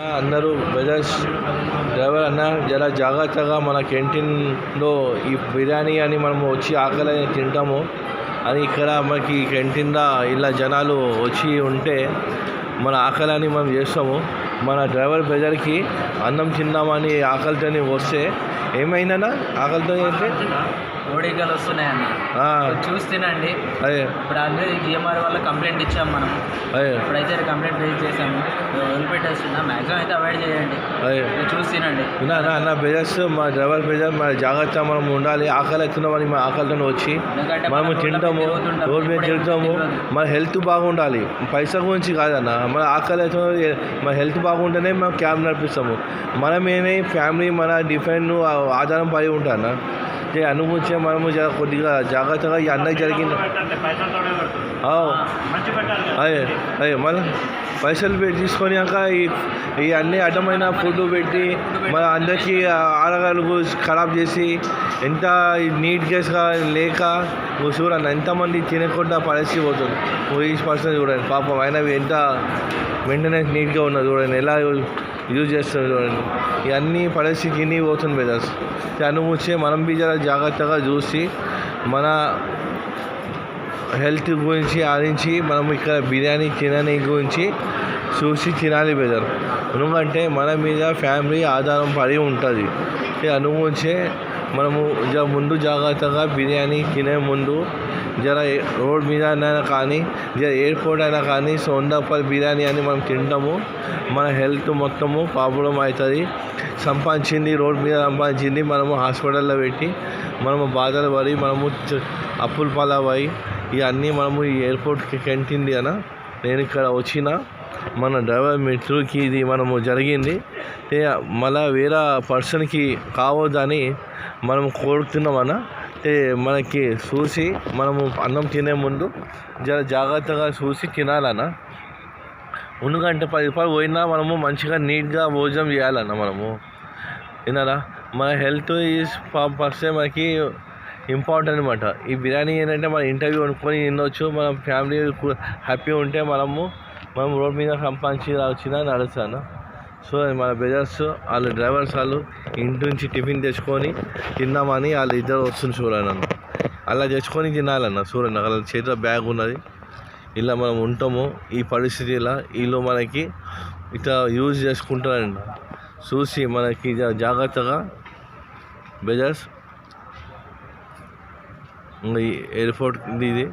అందరూ brothers driver అన్న జర జాగ్రత్తగా మన క్యాంటీన్లో ఈ బిర్యానీ అని మనము వచ్చి ఆకలి తింటాము అని ఇక్కడ మనకి క్యాంటీన్లో ఇలా జనాలు వచ్చి ఉంటే మన ఆకలి అని మనం చేస్తాము. మన డ్రైవర్ బ్రదర్కి అన్నం తిందామని ఆకలితోని వస్తే ఏమైందన్నా ఆకలితో అంటే ఓడికలు వస్తున్నాయన్న చూసి తినండి. అదే ఇప్పుడు ఆల్రెడీ జిఎంఆర్ వల్ల కంప్లైంట్ ఇచ్చాము మనం. అదే ఇప్పుడైతే కంప్లైంట్ రేజ్ చేసాము. వదిలిపెట్టేస్తున్నా మ్యాక్సిమం అయితే అవాయిడ్ చేయండి. అదే చూసి తినండి. అన్న బ్రదర్స్ మా డ్రైవర్ బ్రదర్ మన జాగ్రత్త మనం ఉండాలి. ఆకలి అవుతున్నామని మా ఆకలితో వచ్చి మనము తింటాము, రోడ్ మీద తింటాము. మన హెల్త్ బాగుండాలి, పైసా గురించి కాదన్న. మన ఆకలి అవుతున్నది మన హెల్త్ బాగుంటేనే మనం క్యాబ్ నడిపిస్తాము. మనమేనే ఫ్యామిలీ మన డిఫెండ్ ఆధారం పడి ఉంటాను. అనుభూతి మనము కొద్దిగా జాగ్రత్తగా ఈ అందరికి జరిగింది. అదే అదే మళ్ళీ పైసలు పెట్టి తీసుకొనియాక ఈ అన్ని అడ్డమైన ఫుడ్ పెట్టి మన అందరికీ ఆరోగ్యాలు ఖరాబ్ చేసి ఎంత నీట్గా లేక చూడండి ఎంతమంది తినకుండా పరిస్థితి పోతుంది. ఈ పర్సన్ చూడండి పాపం ఆయన ఎంత మెయింటెనెన్స్ నీట్గా ఉన్నది చూడండి, ఎలా యూజ్ చేస్తుంది చూడండి. ఇవన్నీ పరిస్థితి ఇన్ని పోతుంది బ్రదర్స్. అనుమూర్చే మనం బీ జర జాగ్రత్తగా చూసి మన హెల్త్ గురించి ఆడించి మనం ఇక్కడ బిర్యానీ తినని గురించి చూసి తినాలి బ్రదర్. ఎందుకంటే మన మీద ఫ్యామిలీ ఆధారం పడి ఉంటుంది. అనుమూర్చే మనము ముందు జాగ్రత్తగా బిర్యానీ తినే ముందు జర రోడ్ మీద అయినా కానీ జర ఎయిర్పోర్ట్ అయినా కానీ 100 రూపాయల బిర్యానీ అని మనం తింటాము. మన హెల్త్ మొత్తము ప్రాబ్లం అవుతుంది. సంపాదించింది రోడ్ మీద సంపాదించింది మనము హాస్పిటల్లో పెట్టి మనము బాధలు పడి మనము అప్పుల పాలయ్యి ఇవన్నీ మనము ఈ ఎయిర్పోర్ట్ క్యాంటీన్ది అన్న. నేను ఇక్కడ వచ్చిన మన డ్రైవర్ మిత్రుడికి ఇది మనము జరిగింది. మళ్ళీ వేరే పర్సన్కి కావద్దని మనం కోరుతున్నామన్నా. మనకి చూసి మనము అన్నం తినే ముందు జాగ్రత్తగా చూసి తినాలన్న. ఎందుకంటే 10 రూపాయలు పోయినా మనము మంచిగా నీట్గా భోజనం చేయాలన్న. మనము విన్నారా, మన హెల్త్ ఈజ్ ఫస్ట్ మనకి ఇంపార్టెంట్ అనమాట. ఈ బిర్యానీ ఏంటంటే మన ఇంటర్వ్యూ అనుకొని తినవచ్చు. మన ఫ్యామిలీ హ్యాపీ ఉంటే మనము రోడ్ మీద సంపాదించి వచ్చినా నడుస్తాను. సో మన బ్రదర్స్ వాళ్ళు డ్రైవర్స్ వాళ్ళు ఇంటి నుంచి టిఫిన్ తెచ్చుకొని తిన్నామని వాళ్ళు ఇద్దరు వస్తుంది చూడండి అన్న. అలా తెచ్చుకొని తినాలన్న. చూడండి అలా చేతిలో బ్యాగ్ ఉన్నది. ఇలా మనం ఉంటాము ఈ పరిస్థితిలో. వీళ్ళు మనకి ఇట్లా యూజ్ చేసుకుంటారండి. చూసి మనకి జాగ్రత్తగా బ్రదర్స్ ఈ ఎయిర్పోర్ట్ ఇది